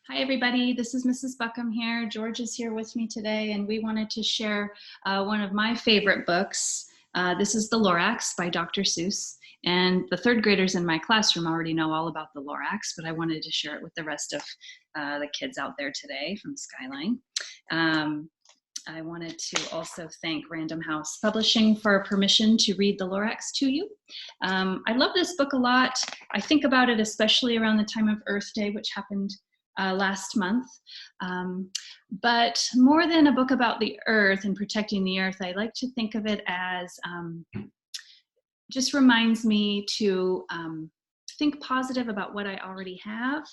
Hi, everybody. This is Mrs. Buckham here. George is here with me today, and we wanted to share one of my favorite books. This is The Lorax by Dr. Seuss. And the third graders in my classroom already know all about the Lorax, but I wanted to share it with the rest of the kids out there today from Skyline. I wanted to also thank Random House Publishing for permission to read the Lorax to you. I love this book a lot. I think about it especially around the time of Earth Day, which happened last month. But more than a book about the earth and protecting the earth, I like to think of it as just reminds me to think positive about what I already have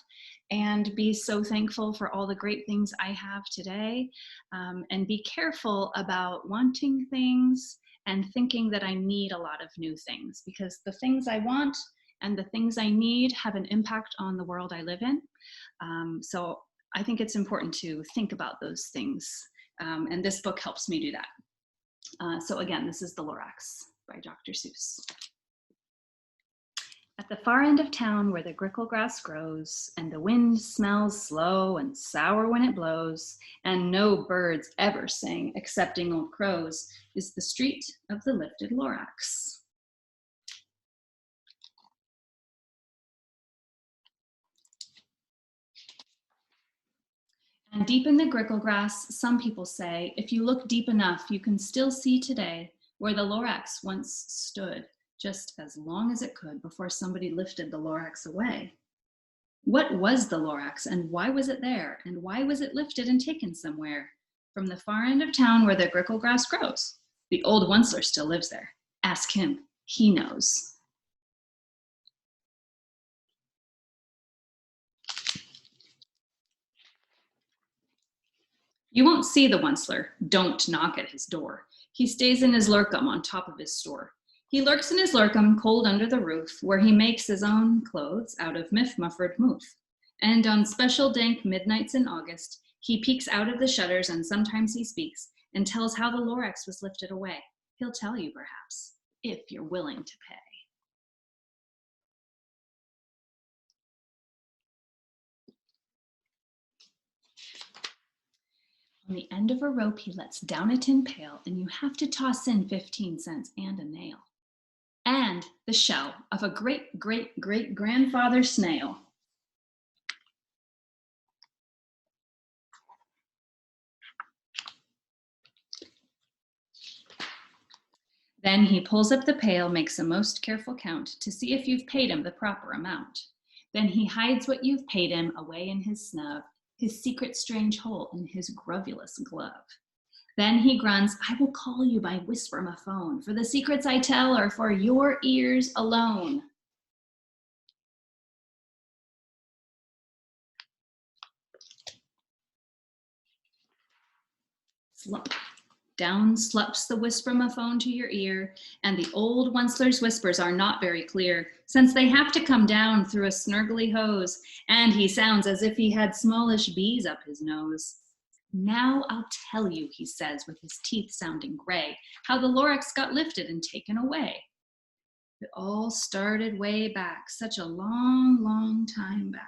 and be so thankful for all the great things I have today, and be careful about wanting things and thinking that I need a lot of new things, because the things I want and the things I need have an impact on the world I live in. So I think it's important to think about those things, and this book helps me do that. So again, this is The Lorax by Dr. Seuss. At the far end of town where the grickle grass grows, and the wind smells slow and sour when it blows, and no birds ever sing excepting old crows, is the street of the lifted Lorax. And deep in the grickle grass, some people say, if you look deep enough, you can still see today where the Lorax once stood, just as long as it could before somebody lifted the Lorax away. What was the Lorax, and why was it there? And why was it lifted and taken somewhere? From the far end of town where the grickle grass grows. The old Onceler still lives there. Ask him, he knows. You won't see the Onceler. Don't knock at his door. He stays in his lurkum on top of his store. He lurks in his lurkum, cold under the roof, where he makes his own clothes out of miff-muffered moof. And on special dank midnights in August, he peeks out of the shutters, and sometimes he speaks and tells how the Lorax was lifted away. He'll tell you, perhaps, if you're willing to pay. On the end of a rope, he lets down a tin pail, and you have to toss in 15 cents and a nail. And the shell of a great-great-great-grandfather snail. Then he pulls up the pail, makes a most careful count to see if you've paid him the proper amount. Then he hides what you've paid him away in his snub, his secret strange hole in his grovulous glove. Then he grunts, I will call you by whisper-ma-phone, for the secrets I tell are for your ears alone. Slump. Down slups the whisper-ma-phone to your ear, and the old Onceler's whispers are not very clear, since they have to come down through a snurgly hose, and he sounds as if he had smallish bees up his nose. Now I'll tell you, he says, with his teeth sounding gray, how the Lorax got lifted and taken away. It all started way back, such a long, long time back.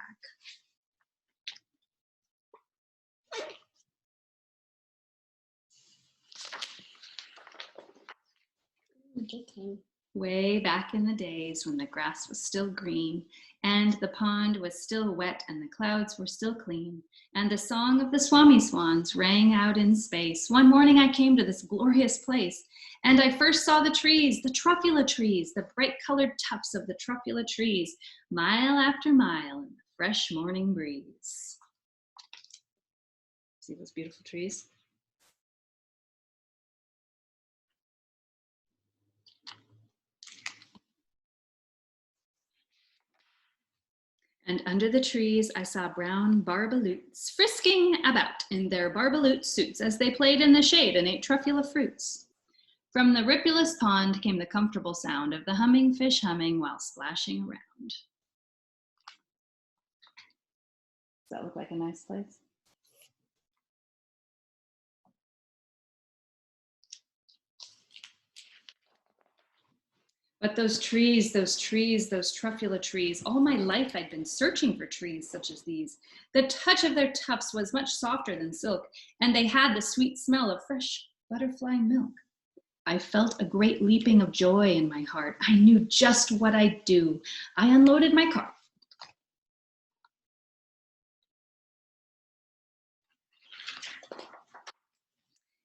Way back in the days when the grass was still green, and the pond was still wet, and the clouds were still clean, and the song of the Swami Swans rang out in space. One morning I came to this glorious place, and I first saw the trees, the truffula trees, the bright-colored tufts of the truffula trees, mile after mile in the fresh morning breeze. See those beautiful trees? And under the trees I saw brown barbaloots frisking about in their barbaloot suits as they played in the shade and ate truffula fruits. From the ripulous pond came the comfortable sound of the humming fish humming while splashing around. Does that look like a nice place? But those trees, those trees, those truffula trees, all my life I'd been searching for trees such as these. The touch of their tufts was much softer than silk, and they had the sweet smell of fresh butterfly milk. I felt a great leaping of joy in my heart. I knew just what I'd do. I unloaded my cart.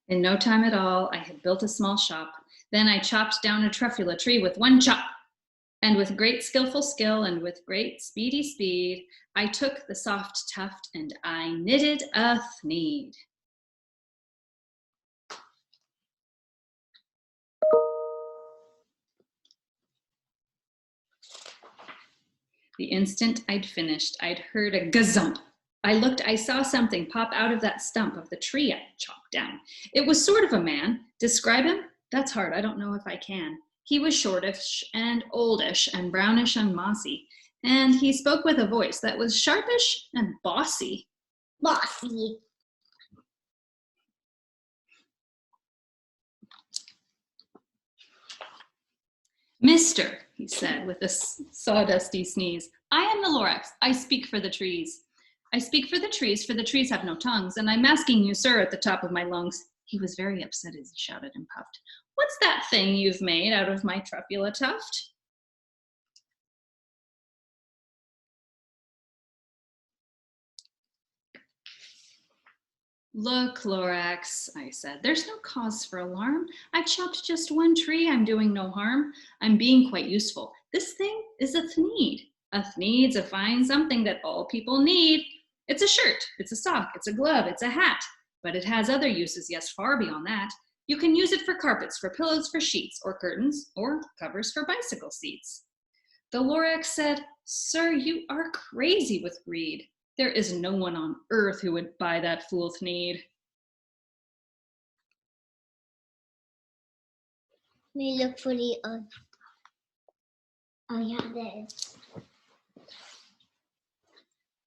In no time at all, I had built a small shop. Then I chopped down a truffula tree with one chop. And with great skillful skill and with great speedy speed, I took the soft tuft and I knitted a thneed. The instant I'd finished, I'd heard a gazump. I looked, I saw something pop out of that stump of the tree I'd chopped down. It was sort of a man. Describe him? That's hard, I don't know if I can. He was shortish and oldish and brownish and mossy, and he spoke with a voice that was sharpish and bossy. Bossy. Mister, he said with a sawdusty sneeze, I am the Lorax. I speak for the trees. I speak for the trees have no tongues, and I'm asking you, sir, at the top of my lungs. He was very upset as he shouted and puffed. What's that thing you've made out of my truffula tuft? Look, Lorax, I said, there's no cause for alarm. I chopped just one tree. I'm doing no harm. I'm being quite useful. This thing is a thneed. A thneed's a fine something that all people need. It's a shirt, it's a sock, it's a glove, it's a hat. But it has other uses, yes, far beyond that. You can use it for carpets, for pillows, for sheets, or curtains, or covers for bicycle seats. The Lorax said, Sir, you are crazy with greed. There is no one on earth who would buy that fool thneed. We look for the oh yeah, there is.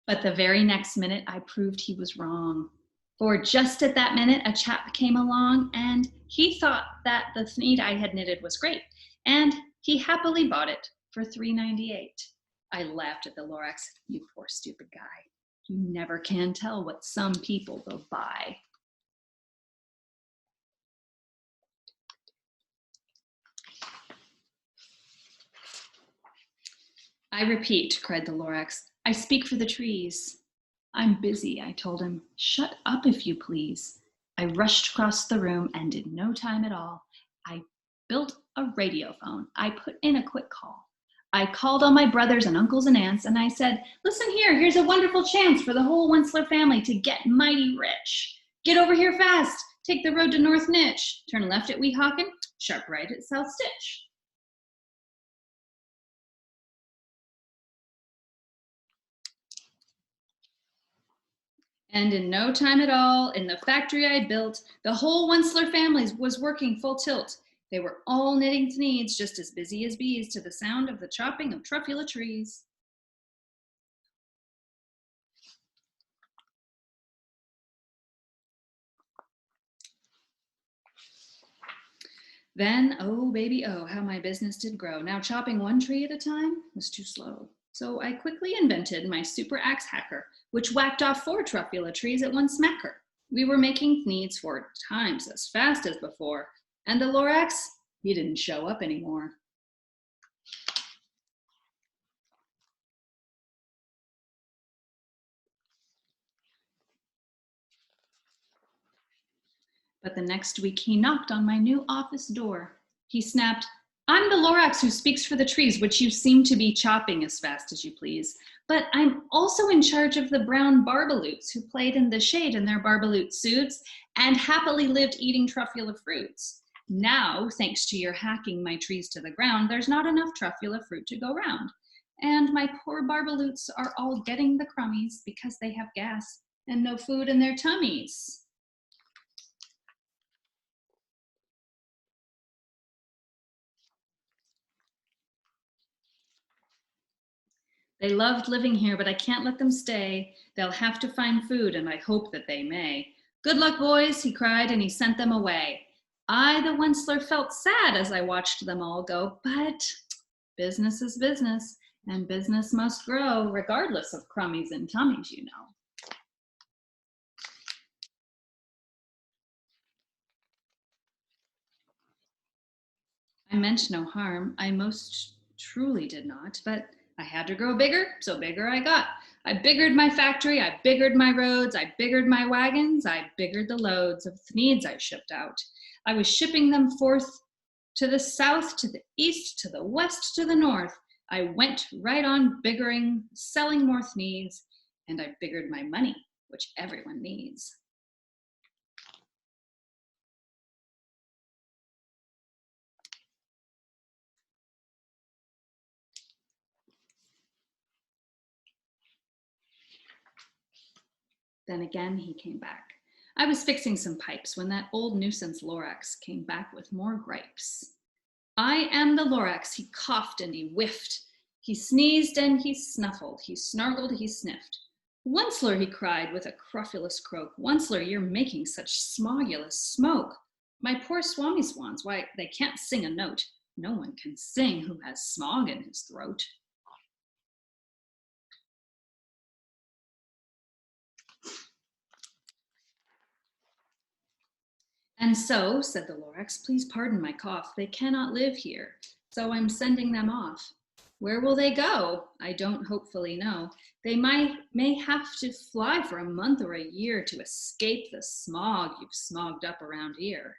But the very next minute, I proved he was wrong. For just at that minute, a chap came along, and he thought that the thneed I had knitted was great, and he happily bought it for $3.98. I laughed at the Lorax. You poor stupid guy. You never can tell what some people will buy. I repeat, cried the Lorax, I speak for the trees. I'm busy, I told him. Shut up, if you please. I rushed across the room, and in no time at all, I built a radiophone. I put in a quick call. I called all my brothers and uncles and aunts, and I said, listen here, here's a wonderful chance for the whole Wensler family to get mighty rich. Get over here fast. Take the road to North Nitch. Turn left at Weehawken, sharp right at South Stitch. And in no time at all, in the factory I built, the whole Wensler family was working full tilt. They were all knitting thneeds, just as busy as bees, to the sound of the chopping of truffula trees. Then, oh baby, oh, how my business did grow. Now chopping one tree at a time was too slow. So I quickly invented my super axe hacker, which whacked off 4 truffula trees at one smacker. We were making thneeds 4 times as fast as before, and the Lorax, he didn't show up anymore. But the next week he knocked on my new office door. He snapped, I'm the Lorax who speaks for the trees, which you seem to be chopping as fast as you please. But I'm also in charge of the brown barbaloots who played in the shade in their barbaloot suits and happily lived eating truffula fruits. Now, thanks to your hacking my trees to the ground, there's not enough truffula fruit to go round. And my poor barbaloots are all getting the crummies because they have gas and no food in their tummies. They loved living here, but I can't let them stay. They'll have to find food, and I hope that they may. Good luck, boys, he cried, and he sent them away. I, the Onceler, felt sad as I watched them all go, but business is business, and business must grow regardless of crummies and tummies, you know. I meant no harm, I most truly did not, but I had to grow bigger, so bigger I got. I biggered my factory, I biggered my roads, I biggered my wagons, I biggered the loads of needs I shipped out. I was shipping them forth to the south, to the east, to the west, to the north. I went right on biggering, selling more needs, and I biggered my money, which everyone needs. Then again he came back. I was fixing some pipes when that old nuisance Lorax came back with more gripes. I am the Lorax, he coughed and he whiffed. He sneezed and he snuffled, he snargled, he sniffed. Onceler, he cried with a crofulous croak, Onceler, you're making such smogulous smoke. My poor Swami swans, why, they can't sing a note. No one can sing who has smog in his throat. And so, said the Lorax, please pardon my cough, they cannot live here, so I'm sending them off. Where will they go? I don't hopefully know. They may have to fly for a month or a year to escape the smog you've smogged up around here.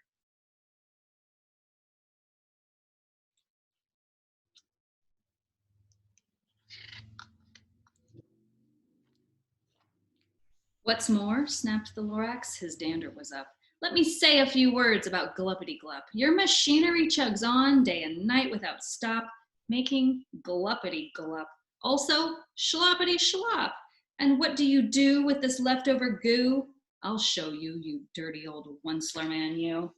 What's more, snapped the Lorax, his dander was up. Let me say a few words about Gluppity Glup. Your machinery chugs on day and night without stop, making Gluppity Glup. Also, Schloppity Schlop. And what do you do with this leftover goo? I'll show you, you dirty old Onceler man, you.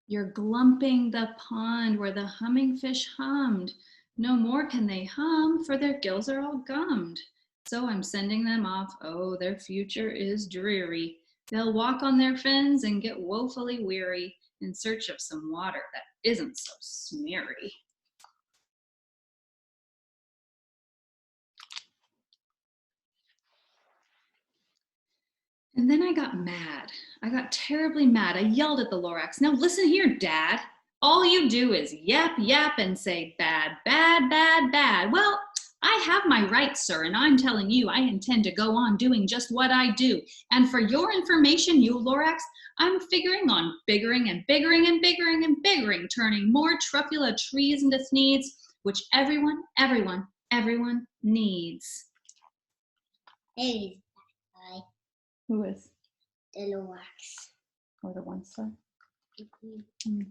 You're glumping the pond where the humming fish hummed. No more can they hum, for their gills are all gummed. So I'm sending them off. Oh, their future is dreary. They'll walk on their fins and get woefully weary in search of some water that isn't so smeary. And then I got mad. I got terribly mad. I yelled at the Lorax. Now listen here, Dad. All you do is yap, yap, and say bad, bad, bad, bad. Well, I have my rights, sir, and I'm telling you, I intend to go on doing just what I do. And for your information, you Lorax, I'm figuring on biggering and biggering and biggering and biggering, turning more truffula trees into thneeds, which everyone, everyone, everyone needs. Hey, hi. Who is? The Lorax. Or the Onceler? Mm-hmm.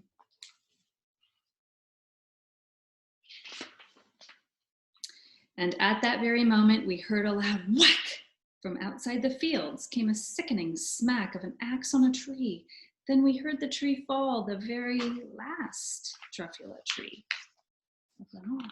And at that very moment, we heard a loud whack. From outside the fields came a sickening smack of an axe on a tree. Then we heard the tree fall, the very last truffula tree of them all.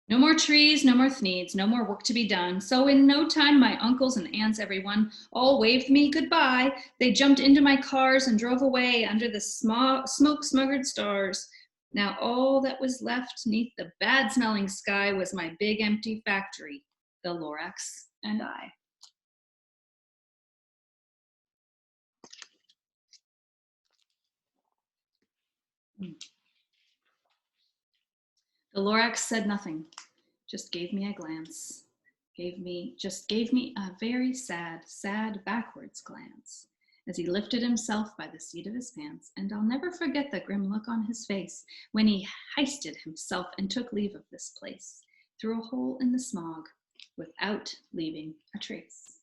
No more trees, no more thneeds, no more work to be done. So in no time, my uncles and aunts, everyone, all waved me goodbye. They jumped into my cars and drove away under the smoke-smuggered stars. Now all that was left neath the bad-smelling sky was my big empty factory, the Lorax and I. The Lorax said nothing, just gave me a glance, gave me a very sad, sad backwards glance as he lifted himself by the seat of his pants, and I'll never forget the grim look on his face when he heisted himself and took leave of this place through a hole in the smog without leaving a trace.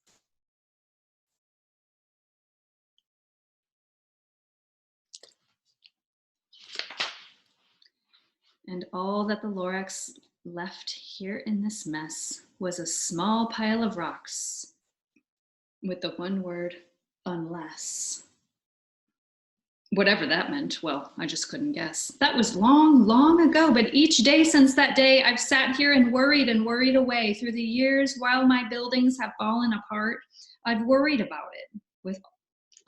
And all that the Lorax left here in this mess was a small pile of rocks with the one word, unless. Whatever that meant, well, I just couldn't guess. That was long, long ago, but each day since that day, I've sat here and worried away. Through the years, while my buildings have fallen apart, I've worried about it with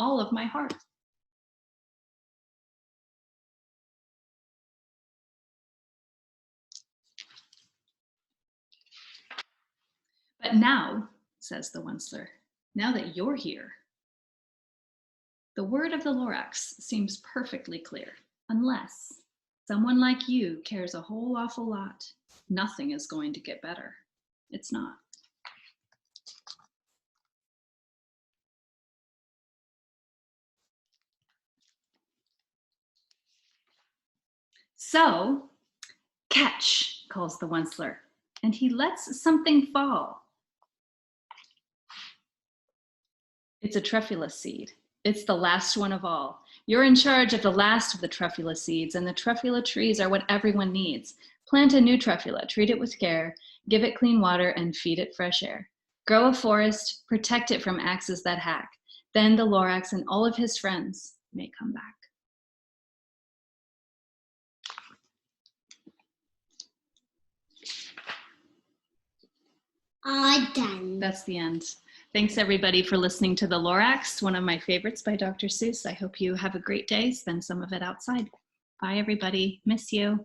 all of my heart. But now, says the Onceler, now that you're here, the word of the Lorax seems perfectly clear. Unless someone like you cares a whole awful lot, nothing is going to get better. It's not. So, catch, calls the Onceler, and he lets something fall. It's a truffula seed. It's the last one of all. You're in charge of the last of the truffula seeds, and the truffula trees are what everyone needs. Plant a new truffula, treat it with care, give it clean water, and feed it fresh air. Grow a forest, protect it from axes that hack. Then the Lorax and all of his friends may come back. Done. That's the end. Thanks everybody for listening to The Lorax, one of my favorites by Dr. Seuss. I hope you have a great day. Spend some of it outside. Bye everybody. Miss you.